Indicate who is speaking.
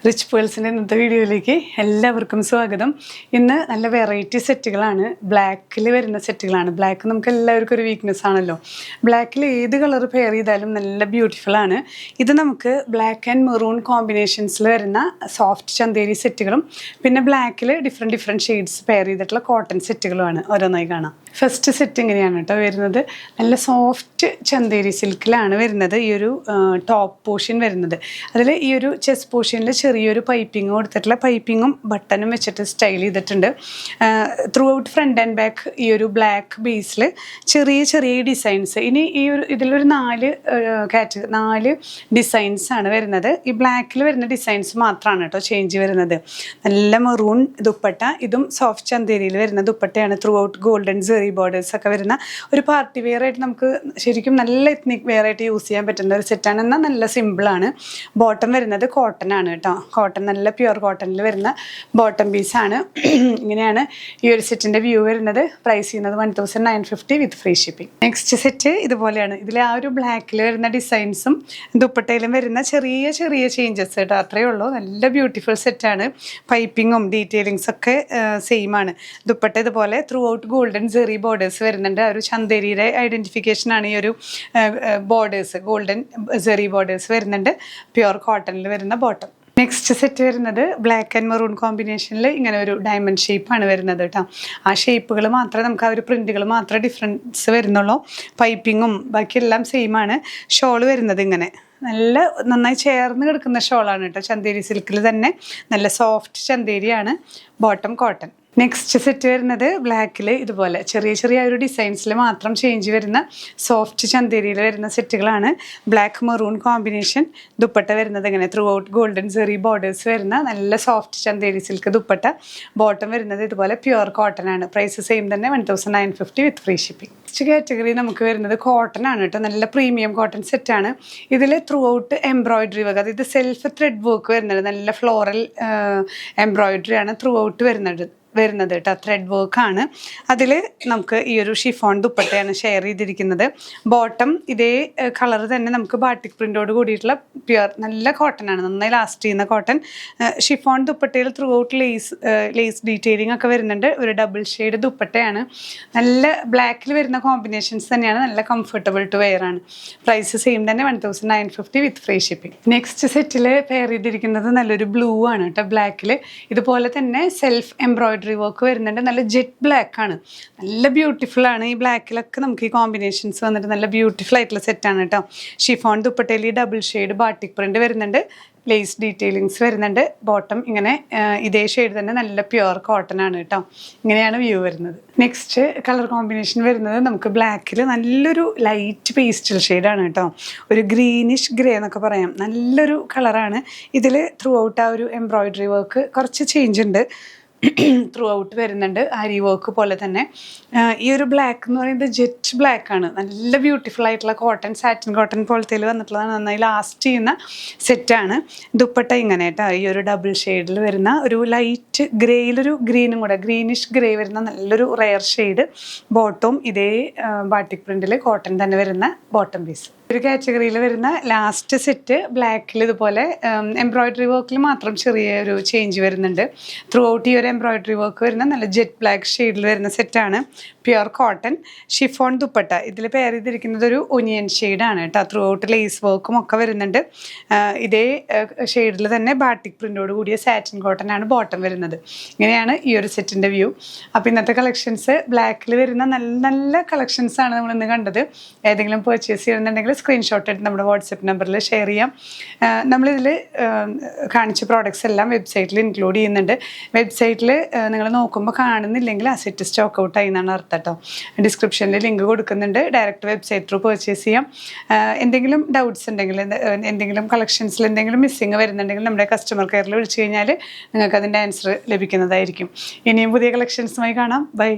Speaker 1: Rich പേൾസിൻ്റെ ഇന്നത്തെ വീഡിയോയിലേക്ക് എല്ലാവർക്കും സ്വാഗതം. ഇന്ന് നല്ല വെറൈറ്റി സെറ്റുകളാണ്, ബ്ലാക്കിൽ വരുന്ന സെറ്റുകളാണ്. ബ്ലാക്ക് നമുക്ക് എല്ലാവർക്കും ഒരു വീക്ക്നെസ് ആണല്ലോ. ബ്ലാക്കിൽ ഏത് കളർ പെയർ ചെയ്താലും നല്ല ബ്യൂട്ടിഫുൾ ആണ്. ഇത് നമുക്ക് ബ്ലാക്ക് ആൻഡ് മെറൂൺ കോമ്പിനേഷൻസിൽ വരുന്ന സോഫ്റ്റ് ചന്തേരി സെറ്റുകളും പിന്നെ ബ്ലാക്കിൽ ഡിഫറെൻറ്റ് ഷെയ്ഡ്സ് പെയർ ചെയ്തിട്ടുള്ള കോട്ടൺ സെറ്റുകളുമാണ് ഓരോന്നായി കാണാം. ഫസ്റ്റ് സെറ്റ് ഇങ്ങനെയാണ് കേട്ടോ വരുന്നത്. നല്ല സോഫ്റ്റ് ചന്തേരി സിൽക്കിലാണ് വരുന്നത് ഈ ഒരു ടോപ്പ് പോർഷൻ വരുന്നത്. അതിൽ ഈ ഒരു ചെസ്റ്റ് പോർഷനിൽ ചെറിയൊരു പൈപ്പിംഗ് കൊടുത്തിട്ടുള്ള പൈപ്പിങ്ങും ബട്ടണും വെച്ചിട്ട് സ്റ്റൈൽ ചെയ്തിട്ടുണ്ട്. Through out front and back ഈ ഒരു ബ്ലാക്ക് ബേസിൽ ചെറിയ ഡിസൈൻസ്. ഇനി ഈ ഒരു ഇതിലൊരു 4 ഡിസൈൻസ് ആണ് വരുന്നത്. ഈ ബ്ലാക്കിൽ വരുന്ന ഡിസൈൻസ് മാത്രമാണ് കേട്ടോ ചേഞ്ച് വരുന്നത്. നല്ല മെറൂൺ ദുപ്പട്ട, ഇതും സോഫ്റ്റ് ചന്തേരിയിൽ വരുന്ന ദുപ്പട്ടയാണ്. Through out golden zari borders ഒക്കെ വരുന്ന ഒരു പാർട്ടി വെയർ ആയിട്ട് നമുക്ക് ശരിക്കും നല്ല എത്നിക് വെയർ ആയിട്ട് യൂസ് ചെയ്യാൻ പറ്റുന്ന ഒരു സെറ്റാണ്. എന്നാൽ നല്ല സിമ്പിളാണ്. ബോട്ടം വരുന്നത് കോട്ടൺ ആണ് കേട്ടോ. കോട്ടൺ, നല്ല പ്യുവർ കോട്ടണിൽ വരുന്ന ബോട്ടം പീസാണ്. ഇങ്ങനെയാണ് ഈ ഒരു സെറ്റിൻ്റെ വ്യൂ വരുന്നത്. പ്രൈസ് ചെയ്യുന്നത് 1950 with free shipping. Next set ഇതുപോലെയാണ്. ഇതിൽ ആ ഒരു ബ്ലാക്കിൽ വരുന്ന ഡിസൈൻസും ദുപ്പട്ടയിലും വരുന്ന ചെറിയ ചേഞ്ചസ് കേട്ടോ, അത്രയേ ഉള്ളൂ. നല്ല ബ്യൂട്ടിഫുൾ സെറ്റാണ്. പൈപ്പിങ്ങും ഡീറ്റെയിലിങ്സ് ഒക്കെ സെയിം ആണ്. ദുപ്പട്ട ഇതുപോലെ through out golden zari borders വരുന്നുണ്ട്. ആ ഒരു ചന്തേരിയുടെ ഐഡൻറ്റിഫിക്കേഷനാണ് ഈ ഒരു ബോർഡേഴ്സ്, ഗോൾഡൻ സെറി ബോർഡേഴ്സ് വരുന്നുണ്ട്. പ്യുവർ കോട്ടണിൽ വരുന്ന ബോട്ടം. നെക്സ്റ്റ് സെറ്റ് വരുന്നത് ബ്ലാക്ക് ആൻഡ് മെറൂൺ കോമ്പിനേഷനിൽ ഇങ്ങനെ ഒരു ഡയമണ്ട് ഷേപ്പാണ് വരുന്നത് കേട്ടോ. ആ ഷേപ്പുകൾ മാത്രമേ നമുക്ക്, ആ ഒരു പ്രിൻറ്റുകൾ മാത്രമേ ഡിഫറൻസ് വരുന്നുള്ളൂ. പൈപ്പിങ്ങും ബാക്കിയെല്ലാം സെയിം ആണ്. ഷോള് വരുന്നത് ഇങ്ങനെ നല്ല നന്നായി ചേർന്ന് കിടക്കുന്ന ഷോളാണ് കേട്ടോ. ചന്തേരി സിൽക്കിൽ തന്നെ നല്ല സോഫ്റ്റ് ചന്തേരിയാണ്. Bottom cotton. നെക്സ്റ്റ് സെറ്റ് വരുന്നത് ബ്ലാക്കിൽ ഇതുപോലെ ചെറിയ ഒരു ഡിസൈൻസിൽ മാത്രം ചേഞ്ച് വരുന്ന സോഫ്റ്റ് ചന്തേരിയിൽ വരുന്ന സെറ്റുകളാണ്. Black maroon combination. ദുപ്പട്ട വരുന്നത് ഇങ്ങനെ throughout golden zari borders വരുന്ന നല്ല soft Chanderi silk dupatta. Bottom വരുന്നത് ഇതുപോലെ പ്യുവർ കോട്ടൺ ആണ്. പ്രൈസ് സെയിം തന്നെ 1950 with free shipping. Next category നമുക്ക് വരുന്നത് കോട്ടൺ ആണ് കേട്ടോ. നല്ല പ്രീമിയം കോട്ടൺ സെറ്റാണ്. ഇതിൽ ത്രൂ ഔട്ട് എംബ്രോയിഡറി വർക്ക്, അതായത് സെൽഫ് ത്രെഡ് വർക്ക് വരുന്നത്. നല്ല ഫ്ലോറൽ എംബ്രോയിഡറി ആണ് ത്രൂ ഔട്ട് വരുന്നത് കേട്ടോ. ത്രെഡ് വർക്കാണ്. അതിൽ നമുക്ക് ഈ ഒരു ഷിഫോൺ ദുപ്പട്ടയാണ് ഷെയർ ചെയ്തിരിക്കുന്നത്. ബോട്ടം ഇതേ കളർ തന്നെ നമുക്ക് ബാട്ടിക് പ്രിൻ്റോട് കൂടിയിട്ടുള്ള പ്യുവർ നല്ല കോട്ടൺ ആണ്, നന്നായി ലാസ്റ്റ് ചെയ്യുന്ന കോട്ടൺ. ഷിഫോൺ ദുപ്പട്ടയിൽ ത്രൂ ഔട്ട് ലേസ് ഡീറ്റെയിലിംഗ് ഒക്കെ വരുന്നുണ്ട്. ഒരു ഡബിൾ ഷെയ്ഡ് ദുപ്പട്ടയാണ്. നല്ല ബ്ലാക്കിൽ വരുന്ന കോമ്പിനേഷൻസ് തന്നെയാണ്. നല്ല കംഫർട്ടബിൾ ടു വെയർ ആണ്. പ്രൈസ് സെയിം തന്നെ 1950 with free shipping. Next settle pair ചെയ്തിരിക്കുന്നത് നല്ലൊരു ബ്ലൂ ആണ് കേട്ടോ. ബ്ലാക്കിൽ ഇതുപോലെ തന്നെ സെൽഫ് എംബ്രോയിഡറി വർക്ക് വരുന്നുണ്ട്. നല്ല ജെറ്റ് ബ്ലാക്ക് ആണ്. നല്ല ബ്യൂട്ടിഫുൾ ആണ്. ഈ ബ്ലാക്കിലൊക്കെ നമുക്ക് ഈ കോമ്പിനേഷൻസ് വന്നിട്ട് നല്ല ബ്യൂട്ടിഫുൾ ആയിട്ടുള്ള സെറ്റാണ് കേട്ടോ. ഷിഫോൺ ദുപ്പട്ടയിൽ ഈ ഡബിൾ ഷെയ്ഡ് ബാട്ടിക് പ്രിന്റ് വരുന്നുണ്ട്. ലേസ് ഡീറ്റെയിലിങ്സ് വരുന്നുണ്ട്. ബോട്ടം ഇങ്ങനെ ഇതേ ഷെയ്ഡ് തന്നെ നല്ല പ്യുവർ കോട്ടൺ ആണ് കേട്ടോ. ഇങ്ങനെയാണ് വ്യൂ വരുന്നത്. നെക്സ്റ്റ് കളർ കോമ്പിനേഷൻ വരുന്നത് നമുക്ക് ബ്ലാക്കിൽ നല്ലൊരു ലൈറ്റ് പേസ്റ്റൽ ഷെയ്ഡാണ് കേട്ടോ. ഒരു ഗ്രീനിഷ് ഗ്രേ എന്നൊക്കെ പറയാം. നല്ലൊരു കളറാണ്. ഇതിൽ ത്രൂ ഔട്ട് ആ ഒരു എംബ്രോയിഡറി വർക്ക് കുറച്ച് ചേഞ്ച് ഉണ്ട്. ത്രൂ ഔട്ട് വരുന്നുണ്ട് ആരി വർക്ക് പോലെ തന്നെ. ഈ ഒരു ബ്ലാക്ക് എന്ന് പറയുന്നത് ജെറ്റ് ബ്ലാക്ക് ആണ്. നല്ല ബ്യൂട്ടിഫുൾ ആയിട്ടുള്ള കോട്ടൺ, സാറ്റിൻ കോട്ടൺ പോലത്തെ വന്നിട്ടുള്ളതാണ്. നന്നായി ലാസ്റ്റ് ചെയ്യുന്ന സെറ്റാണ്. ദുപ്പട്ട ഇങ്ങനെ കേട്ടോ. ഈ ഒരു ഡബിൾ ഷെയ്ഡിൽ വരുന്ന ഒരു ലൈറ്റ് ഗ്രേയിലൊരു ഗ്രീനും കൂടെ, ഗ്രീനിഷ് ഗ്രേ വരുന്ന നല്ലൊരു റെയർ ഷെയ്ഡ്. ബോട്ടവും ഇതേ ബാട്ടിക് പ്രിന്റിൽ കോട്ടൺ തന്നെ വരുന്ന ബോട്ടം പീസ്. ഒരു കാറ്റഗറിയിൽ വരുന്ന ലാസ്റ്റ് സെറ്റ് ബ്ലാക്കിൽ ഇതുപോലെ എംബ്രോയിഡറി വർക്കിൽ മാത്രം ചെറിയൊരു ചേഞ്ച് വരുന്നുണ്ട്. ത്രൂ ഔട്ട് ഈ ഒരു എംബ്രോയിഡറി വർക്ക് വരുന്ന നല്ല ജെറ്റ് ബ്ലാക്ക് ഷെയ്ഡിൽ വരുന്ന സെറ്റാണ്. Pure cotton. ഷിഫോൺ ദുപ്പട്ട ഇതിൽ പെയർ ചെയ്തിരിക്കുന്നത് ഒരു ഒനിയൻ ഷെയ്ഡാണ് കേട്ടോ. ത്രൂ ഔട്ട് ലേസ് വർക്കും ഒക്കെ വരുന്നുണ്ട്. ഇതേ ഷെയ്ഡിൽ തന്നെ ബാട്ടിക് പ്രിൻ്റോട് കൂടിയ സാറ്റിൻ കോട്ടൺ ആണ് ബോട്ടം വരുന്നത്. ഇങ്ങനെയാണ് ഈ ഒരു സെറ്റിൻ്റെ വ്യൂ. അപ്പോൾ ഇന്നത്തെ കളക്ഷൻസ് ബ്ലാക്കിൽ വരുന്ന നല്ല കളക്ഷൻസ് ആണ് നമ്മൾ ഇന്ന് കണ്ടത്. ഏതെങ്കിലും പർച്ചേസ് ചെയ്യുന്നുണ്ടെങ്കിൽ സ്ക്രീൻഷോട്ട് എടുത്ത് നമ്മുടെ വാട്സപ്പ് നമ്പറിൽ ഷെയർ ചെയ്യാം. നമ്മളിതിൽ കാണിച്ച പ്രോഡക്റ്റ്സ് എല്ലാം വെബ്സൈറ്റിൽ ഇൻക്ലൂഡ് ചെയ്യുന്നുണ്ട്. വെബ്സൈറ്റിൽ നിങ്ങൾ നോക്കുമ്പോൾ കാണുന്നില്ലെങ്കിൽ ആ സെറ്റ് സ്റ്റോക്ക് ഔട്ട് ആയി എന്നാണ് അർത്ഥം കേട്ടോ. ഡിസ്ക്രിപ്ഷനിൽ ലിങ്ക് കൊടുക്കുന്നുണ്ട്. ഡയറക്റ്റ് വെബ്സൈറ്റ് ത്രൂ പർച്ചേസ് ചെയ്യാം. എന്തെങ്കിലും ഡൗട്ട്സ് ഉണ്ടെങ്കിൽ, എന്തെങ്കിലും കളക്ഷൻസിൽ എന്തെങ്കിലും മിസ്സിങ് വരുന്നുണ്ടെങ്കിൽ നമ്മുടെ കസ്റ്റമർ കെയറിൽ വിളിച്ചു കഴിഞ്ഞാൽ നിങ്ങൾക്ക് അതിൻ്റെ ആൻസർ ലഭിക്കുന്നതായിരിക്കും. ഇനിയും പുതിയ കളക്ഷൻസുമായി കാണാം. ബൈ.